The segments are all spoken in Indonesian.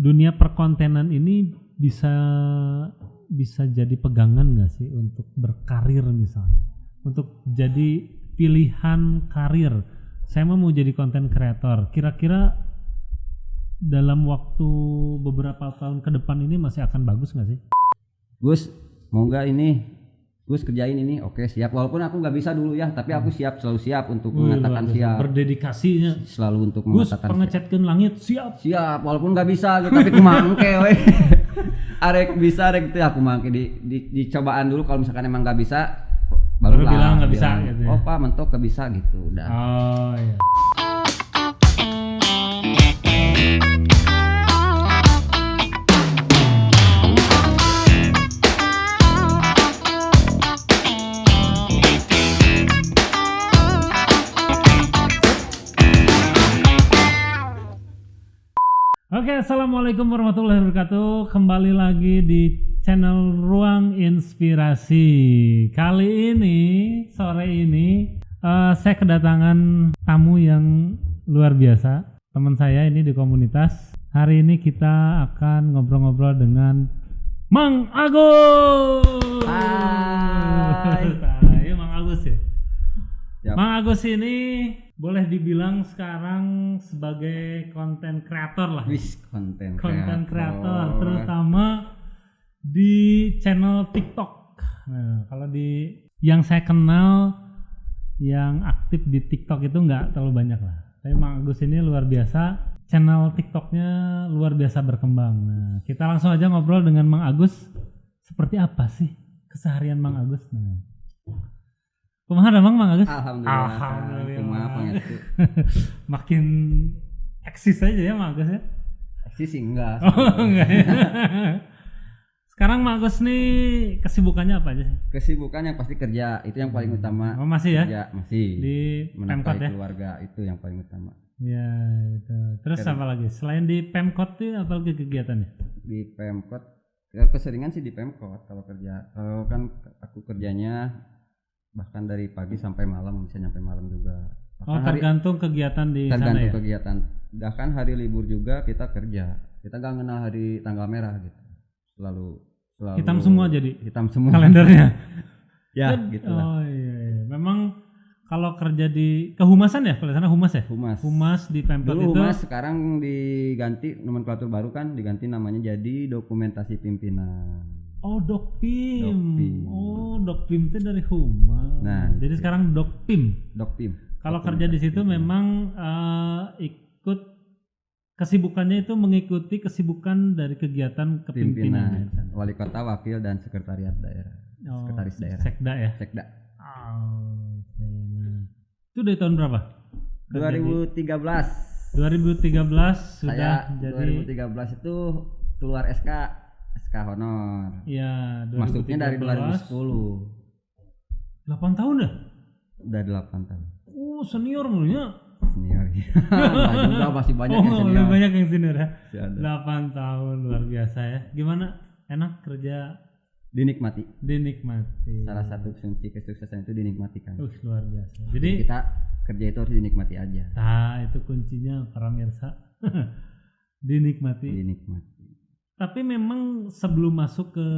dunia perkontenan ini bisa jadi pegangan nggak sih untuk berkarir misalnya, untuk jadi pilihan karir? Saya mau jadi konten kreator. Kira-kira dalam waktu beberapa tahun ke depan ini masih akan bagus nggak sih? Gus, mau nggak ini? Gus kerjain ini, oke siap. Walaupun aku nggak bisa dulu ya, tapi aku selalu siap untuk mengatakan siap. Berdedikasinya. Selalu untuk Gus, mengatakan pengecatkan langit siap. Siap, walaupun nggak bisa gitu, tapi aku mangke weh. Arek bisa, arek itu aku mangke di cobaan dulu. Kalau misalkan emang nggak bisa, baru bilang nggak bisa gitu ya. Oh pak, mentok nggak bisa gitu, udah. Oh iya. Oke, assalamualaikum warahmatullahi wabarakatuh. Kembali lagi di channel Ruang Inspirasi. Kali ini, sore ini, saya kedatangan tamu yang luar biasa. Teman saya ini di komunitas. Hari ini kita akan ngobrol-ngobrol dengan Mang Agus. Hai. Ya, Mang Agus ya. Yap. Mang Agus ini boleh dibilang sekarang sebagai konten kreator lah. Wis, konten kreator, terutama di channel TikTok. Nah, kalau di yang saya kenal yang aktif di TikTok itu nggak terlalu banyak lah. Tapi Mang Agus ini luar biasa, channel TikToknya luar biasa berkembang. Nah, kita langsung aja ngobrol dengan Mang Agus. Seperti apa sih keseharian Mang Agus? Nah, kumaha Mang Agus? Alhamdulillah. Makin eksis aja ya Mang Agus ya? Eksis sih enggak. Oh enggak ya. Sekarang Mang Agus nih kesibukannya apa aja sih? Kesibukan yang pasti kerja, itu yang paling utama. Oh masih ya? Ya masih. Di Pemkot ya? Keluarga itu yang paling utama. Ya itu. Terus apa lagi? Selain di Pemkot tuh apa lagi kegiatannya? Di Pemkot, keseringan sih di Pemkot kalau kerja. Kalau kan aku kerjanya bahkan dari pagi sampai malam, bisa nyampe malam juga. Bahkan tergantung kegiatan di sana ya? Tergantung kegiatan. Bahkan hari libur juga kita kerja. Kita gak kenal hari tanggal merah gitu. Selalu hitam semua jadi? Hitam semua. Kalendernya? Ya gitu lah. Oh iya. Memang kalau kerja di kehumasan ya? Kalau sana humas ya? Humas di Pemkot dulu itu? Humas, sekarang diganti nomenklatur baru kan, diganti namanya jadi dokumentasi pimpinan. Oh Dokpim. Oh Dokpim itu dari Humas. Nah, jadi sekarang Dokpim. Kalau kerja di situ memang ikut kesibukannya itu mengikuti kesibukan dari kegiatan kepimpinan. Wali kota, wakil dan sekretariat daerah. Sekretaris daerah. Sekda ya. Sekda. Oh, itu dari tahun berapa? 2013 sudah saya jadi. 2013 itu keluar SK honor. Iya, masuknya dari 2010. 8 tahun ya? Udah 8 tahun. Oh, senior mulanya. Senior. Juga masih banyak yang senior. Lebih banyak yang senior ya. 8 tahun luar biasa ya. Gimana? Enak kerja? Dinikmati. Salah satu kunci kesuksesan itu dinikmati kan. Luar biasa. Jadi kita kerja itu harus dinikmati aja. Nah, itu kuncinya para mirsa. Dinikmati. Tapi memang sebelum masuk ke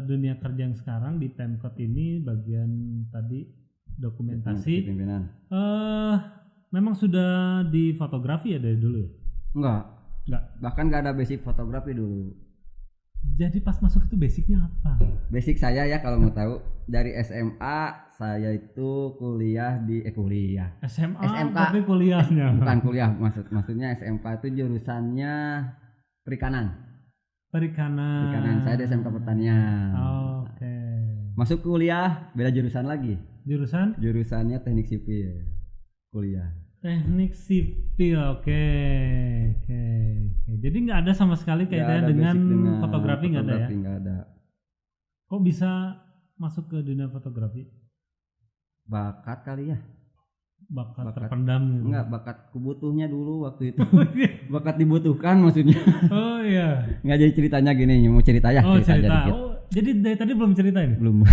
dunia kerja yang sekarang di Pemkot ini, bagian tadi dokumentasi pimpinan. Memang sudah di fotografi ya dari dulu ya? Enggak. Bahkan enggak ada basic fotografi dulu. Jadi pas masuk itu basicnya apa? Basic saya ya kalau mau tahu, dari SMA saya itu kuliah di SMK tapi kuliahnya. Bukan kuliah, maksudnya SMK itu jurusannya perikanan. Saya di SMK Pertanian. Oke. Masuk kuliah beda jurusan lagi. Jurusannya teknik sipil. Kuliah. Teknik sipil, oke. Jadi nggak ada sama sekali kaitannya dengan fotografi, nggak ada ya? Nggak ada. Kok bisa masuk ke dunia fotografi? Bakat kali ya. Bakat terpendam gitu. Enggak, bakat kubutuhnya dulu waktu itu. Bakat dibutuhkan maksudnya. Oh iya. Enggak, jadi ceritanya gini, mau cerita ya. Cerita. Jadi dari tadi belum cerita ini? Belum.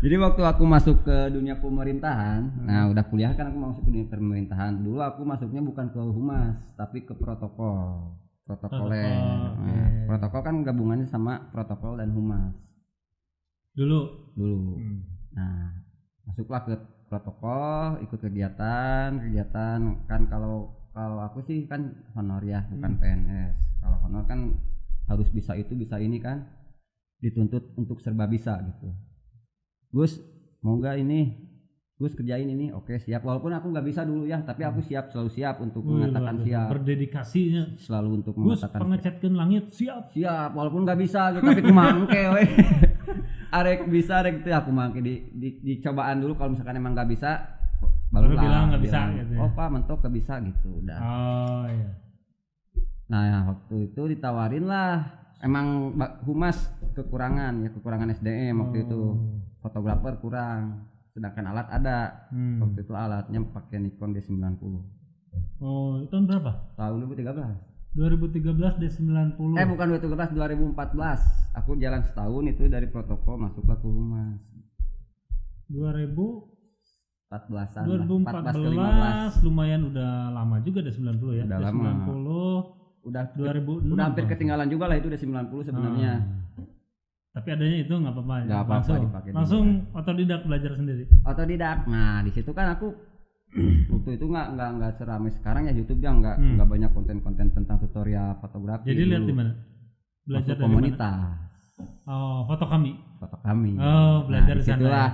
Jadi waktu aku masuk ke dunia pemerintahan, nah udah kuliah kan aku masuk ke dunia pemerintahan. Dulu aku masuknya bukan ke humas, tapi ke protokol protokoler. Protokol, Nah, oke. protokol kan gabungannya sama protokol dan humas Dulu. dulu. Nah, masuklah ke protokol, ikut kegiatan kan kalau aku sih kan honor ya, bukan PNS. Kalau honor kan harus bisa itu, bisa ini kan, dituntut untuk serba bisa gitu. Gus, mau nggak ini? Gus kerjain ini, oke siap. Walaupun aku nggak bisa dulu ya, tapi aku selalu siap untuk mengatakan siap. Berdedikasinya. Selalu untuk Gus mengatakan pengecatkeun langit siap. siap, walaupun nggak bisa gitu, tapi kumangke we. Arek bisa arek itu aku mangke di cobaan dulu, kalau misalkan emang nggak bisa Baru bilang nggak bisa gitu ya. Oh Pak mentok nggak bisa gitu udah. Oh iya. Nah waktu itu ditawarin lah, emang humas kekurangan SDM waktu itu, fotografer kurang, sedangkan alat ada. Waktu itu alatnya pakai Nikon D90. Oh, tahun berapa? Tahun 2013. 2013 D90. Bukan 2013, 2014. Aku jalan setahun itu dari protokol masuklah ke humas. 2014 14 lumayan udah lama juga D90 ya. Udah lama. D90 Udah 2006. udah hampir ketinggalan juga lah itu D90 sebenarnya. Tapi adanya itu nggak apa-apa. Nggak apa-apa dipakai langsung otodidak belajar sendiri. Otodidak. Nah di situ kan aku waktu itu nggak seramai sekarang ya YouTube ya, nggak banyak konten-konten tentang tutorial fotografi. Jadi lihat di mana? Belajar dari komunitas. Mana? Oh, foto kami. Oh, belajar di sana. Ya?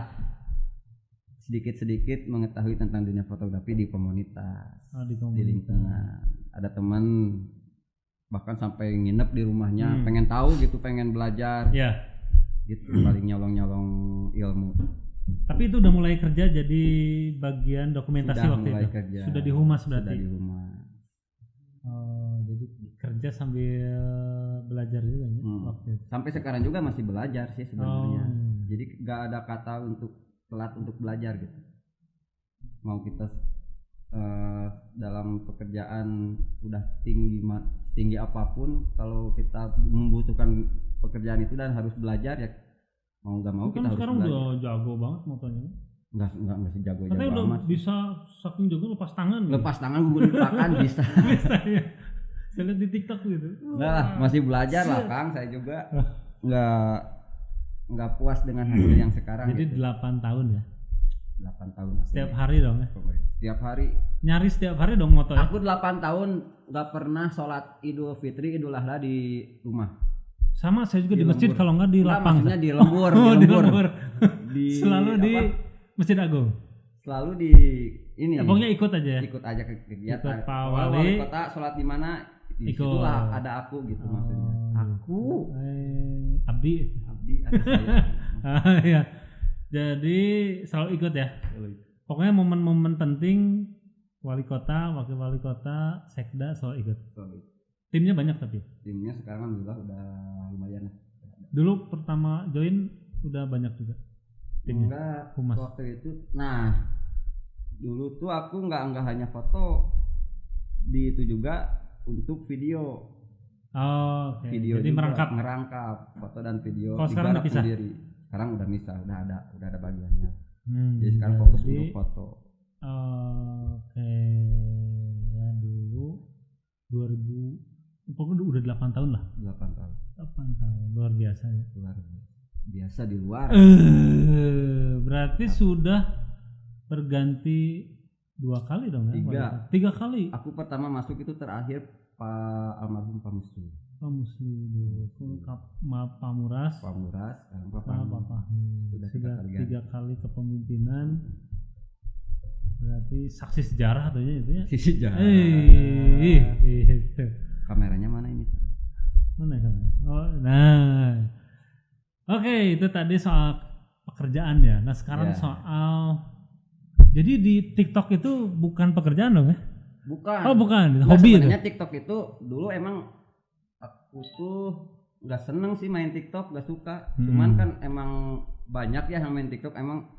Sedikit-sedikit mengetahui tentang dunia fotografi di komunitas. Di lingkungan. Ada teman bahkan sampai nginep di rumahnya, pengen tahu gitu, pengen belajar. Ya. Gitu paling nyolong ilmu. Tapi itu udah mulai kerja jadi bagian dokumentasi Sudah waktu mulai itu. Kerja. Sudah di humas berarti. Sudah di humas. Oh, jadi kerja sambil belajar juga ya waktu itu. Sampai sekarang juga masih belajar sih sebenarnya. Oh. Jadi nggak ada kata untuk telat untuk belajar gitu. Mau kita dalam pekerjaan udah tinggi apapun, kalau kita membutuhkan pekerjaan itu dan harus belajar ya mau nggak mau kita harus sekarang belajar. udah jago banget motonya. Nggak sejago Katanya udah amat. Bisa saking jago lepas tangan. Lepas tangan gue lupakan bisa. Bisa ya. Saya lihat di TikTok gitu. Nah, masih belajar lah Kang, saya juga nggak puas dengan hasil yang sekarang. Jadi gitu. 8 tahun ya. 8 tahun. Setiap hari dong ya. Setiap hari. Nyaris setiap hari dong moto ya. Aku 8 tahun nggak pernah sholat Idul Fitri, Idul Adha di rumah. Sama saya juga di masjid, kalau nggak di lapang. Maksudnya di lembur. Di lembur. Di selalu di Masjid Agung. Selalu di ini. Ya, pokoknya ikut aja ya. Ikut aja ke kegiatan. Ikut Pak Wali kota sholat di mana? Di ikut. situlah ada aku gitu maksudnya. Aku Abdi ada saya. ya. Jadi selalu ikut ya. Pokoknya momen-momen penting wali kota, wakil wali kota, sekda selalu ikut. Timnya banyak tapi. Timnya sekarang alhamdulillah udah lumayan. Dulu pertama join udah banyak juga. Timnya. Enggak, humas. Waktu itu. Nah, dulu tuh aku nggak hanya foto, di itu juga untuk video. Oh, oke. Video jadi juga, merangkap foto dan video. Kalau sekarang digarap dipisah? sendiri. Sekarang udah misah, udah ada bagiannya. Jadi sekarang jadi, fokus untuk foto. Oke. Ya dulu 2000 pokoknya udah 8 tahun lah. 8 tahun. 8 tahun. Luar biasa ya. Luar biasa di luar. Berarti sudah berganti 2 kali dong ya? 3 kali. Aku pertama masuk itu terakhir Pak almarhum Pak Muslim. Pak Muslim dulu. Pak Muras. Sekarang Pak Fahmi. Sudah 3 kali kepemimpinan. Berarti saksi sejarah tuh ya itu ya. Sejarah. Kameranya mana ini? Mana kameranya? Oh, nah. Oke, itu tadi soal pekerjaan ya. Nah, sekarang soal jadi di TikTok itu bukan pekerjaan dong ya? Bukan. Oh, bukan. Nah, Hobi itu. Sebenarnya TikTok itu dulu emang aku tuh nggak seneng sih main TikTok, nggak suka. Cuman kan emang banyak ya yang main TikTok, emang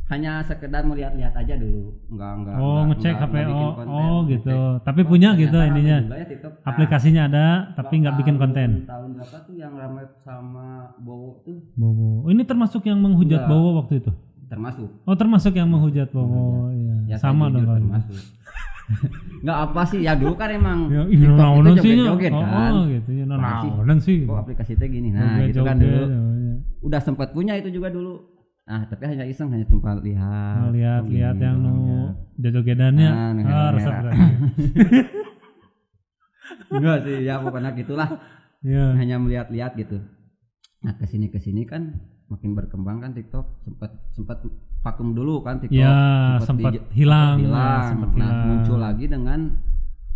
hanya sekedar melihat-lihat aja dulu, nggak ngecek HP. bikin konten, gitu. ngecek. Tapi punya gitu ininya. Ya, TikTok. Aplikasinya ada, tapi nggak bikin konten. Tahun berapa tuh yang ramai sama Bowo tuh? Bowo. Ini termasuk yang menghujat Bowo waktu itu? Termasuk. Oh, termasuk yang menghujat Bowo. Iya. Ya, sama dong. Termasuk. Nggak apa sih ya, dulu kan emang Ya, ini TikTok naonan itu sih joget-joget kan. gitu ya, Nah, sih. naonan sih. Kok aplikasi teh gini. Nah, gitu kan Joget-joget, dulu. namanya. Udah sempat punya itu juga dulu. Nah, tapi hanya iseng, hanya sempat lihat. Lihat yang doang nu ya. joget-jogedannya. Nah, Resep merah. berarti. Enggak sih, ya pokoknya gitulah. Ya. Hanya melihat-lihat gitu. Nah, kesini kan makin berkembang kan TikTok. Sempat vakum dulu kan TikTok. Ya, sempat hilang. Sempat muncul lagi dengan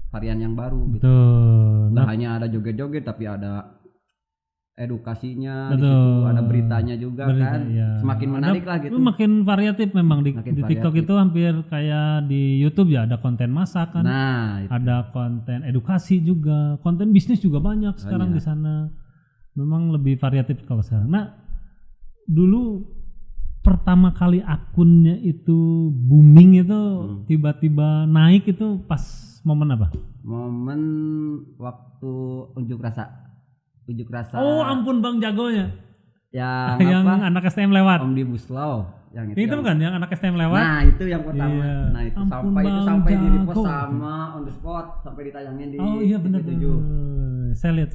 varian yang baru gitu. Betul. Nggak Nah, hanya ada joget-joget tapi ada edukasinya Betul. di situ, ada beritanya juga berita, kan. ya. Semakin menarik lah gitu. Makin variatif memang di Makin TikTok variatif. itu hampir kayak di YouTube ya, ada konten masak kan. Nah, itu. Ada konten edukasi juga, konten bisnis juga banyak sekarang di sana. Memang lebih variatif kalau sekarang. Nah, dulu pertama kali akunnya itu booming itu tiba-tiba naik itu pas momen apa? Momen waktu unjuk rasa. Oh ampun Bang Jagonya. Yang Yang apa? anak STM lewat. Omnibus Law yang Itu kan yang anak STM lewat. Nah, itu yang pertama. Iya. Nah, itu Ampun, sampai Bang di repost Jago. sama on the spot sampai ditayangin di Oh iya benar. TV7. Saya lihat.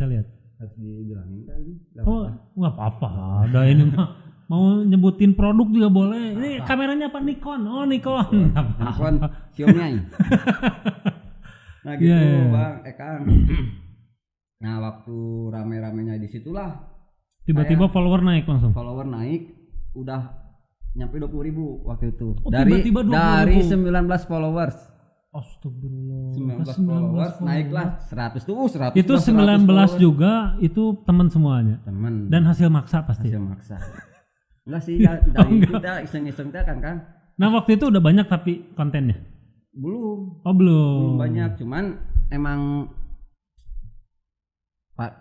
Harus dibilangin kan ini. Oh nggak apa-apa. Ada ini mah mau nyebutin produk juga boleh. Ini kameranya apa Nikon? Oh Nikon. Handphone Xiaomi. Nah gitu Iya. Bang, Kang. Nah waktu rame-ramenya disitulah Tiba-tiba follower naik langsung. follower naik, udah nyampe 20.000 waktu itu. Oh, dari tiba-tiba 20.000. dari 19 followers. Astagfirullah. 19 followers naiklah 100 tuh 100. Itu 19 juga itu teman semuanya. Temen Dan hasil maksa pasti. hasil maksa. Enggak sih ya, dari kita iseng-iseng teh kan Kang. Nah waktu itu udah banyak tapi kontennya. Belum Oh belum. banyak, cuman emang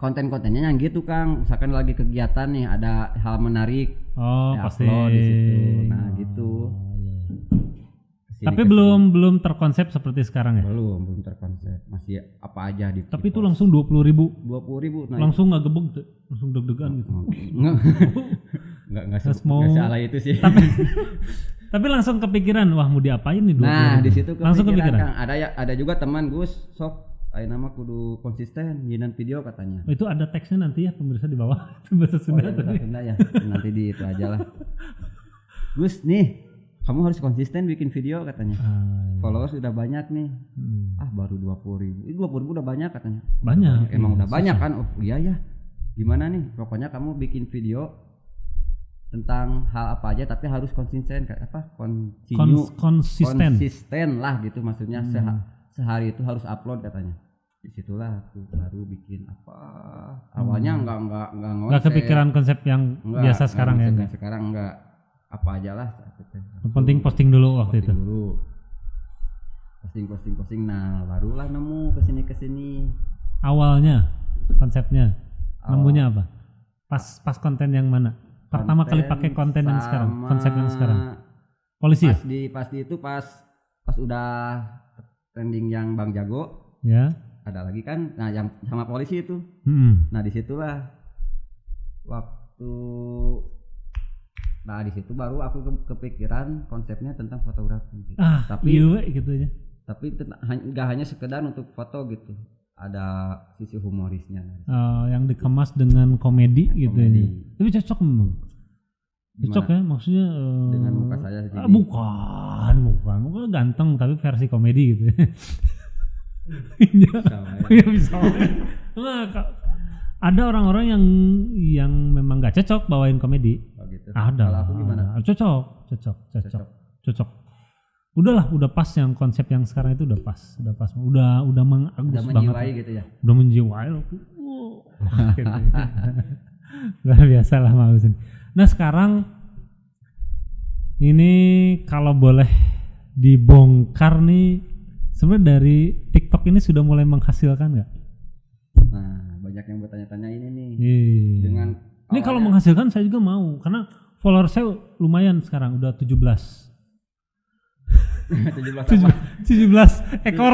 konten-kontennya yang gitu Kang, misalkan lagi kegiatan nih ada hal menarik Oh ya pasti. upload di situ. Nah gitu. Kesini, Tapi kesini. belum terkonsep seperti sekarang ya. belum terkonsep, masih apa aja di. Tapi itu langsung 20.000. 20.000 naik. Langsung nggak gebeg tuh. Langsung deg-degan gitu. Nggak Terus mau- salah itu sih. Tapi langsung kepikiran wah mau diapain nih 20.000. Nah di situ langsung kepikiran. Kang. Ada juga teman Gus sok ayo nama kudu konsisten nyinan video katanya. Oh, itu ada teksnya nanti ya pemirsa di bawah. Itu bahasa Sunda. Bahasa Sunda ya. Nanti di itu aja lah. Gus nih, kamu harus konsisten bikin video katanya. Followers udah banyak nih. Baru 20.000. Ini 20.000 udah banyak katanya. Banyak. Emang iya, udah banyak kan? Oh iya ya. Gimana nih? Pokoknya kamu bikin video tentang hal apa aja tapi harus konsisten kayak apa? Konsisten lah gitu maksudnya. Sehari itu harus upload katanya. Disitulah aku baru bikin apa. Awalnya enggak Nggak kepikiran konsep yang biasa sekarang ya. Yang sekarang enggak apa aja lah. Yang penting posting dulu waktu itu. Dulu. Posting. Nah, barulah nemu kesini. Awalnya konsepnya nemunya apa? Pas konten yang mana? Pertama kali pakai konten yang sekarang, konsep yang sekarang. Polisi. Pas udah trending yang Bang Jago. Ya. Ada lagi kan, nah yang sama polisi itu. Nah disitulah waktu, nah disitu baru aku kepikiran konsepnya tentang fotografi. Gitu. Tapi iya gitu aja. Tapi nggak hanya sekedar untuk foto gitu, ada sisi humorisnya. Yang dikemas dengan komedi gitu komedi. ya. Tapi cocok memang. Cocok ya maksudnya. Dengan muka saya sendiri. Bukan, muka ganteng tapi versi komedi gitu. Ya bisa. Ada orang-orang yang memang gak cocok bawain komedi. Oh gitu. Ada. Kalau aku gimana? Cocok. Udah pas yang konsep yang sekarang itu udah pas. Udah mengagus banget. Gitu ya. Udah menjiwai. Gitu. Luar biasa lah Mas Husin. Nah sekarang ini kalau boleh dibongkar nih, sebenarnya dari TikTok ini sudah mulai menghasilkan nggak? Nah banyak yang bertanya-tanya ini nih. Dengan ini kalau menghasilkan saya juga mau, karena follower saya lumayan sekarang udah 17 ekor.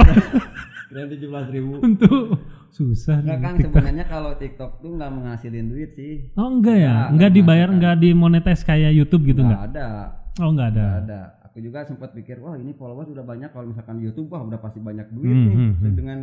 Dan 17.000. Untuk susah Nggak nih kan TikTok. sebenarnya kalau TikTok tuh nggak menghasilin duit sih. Oh enggak ya? Enggak dibayar, enggak dimonetize kayak YouTube gitu enggak? Ada. Oh enggak ada. Nggak ada. Aku juga sempat pikir wah ini followers udah banyak, kalau misalkan di YouTube wah udah pasti banyak duit Hmm, nih. hmm, hmm. Dengan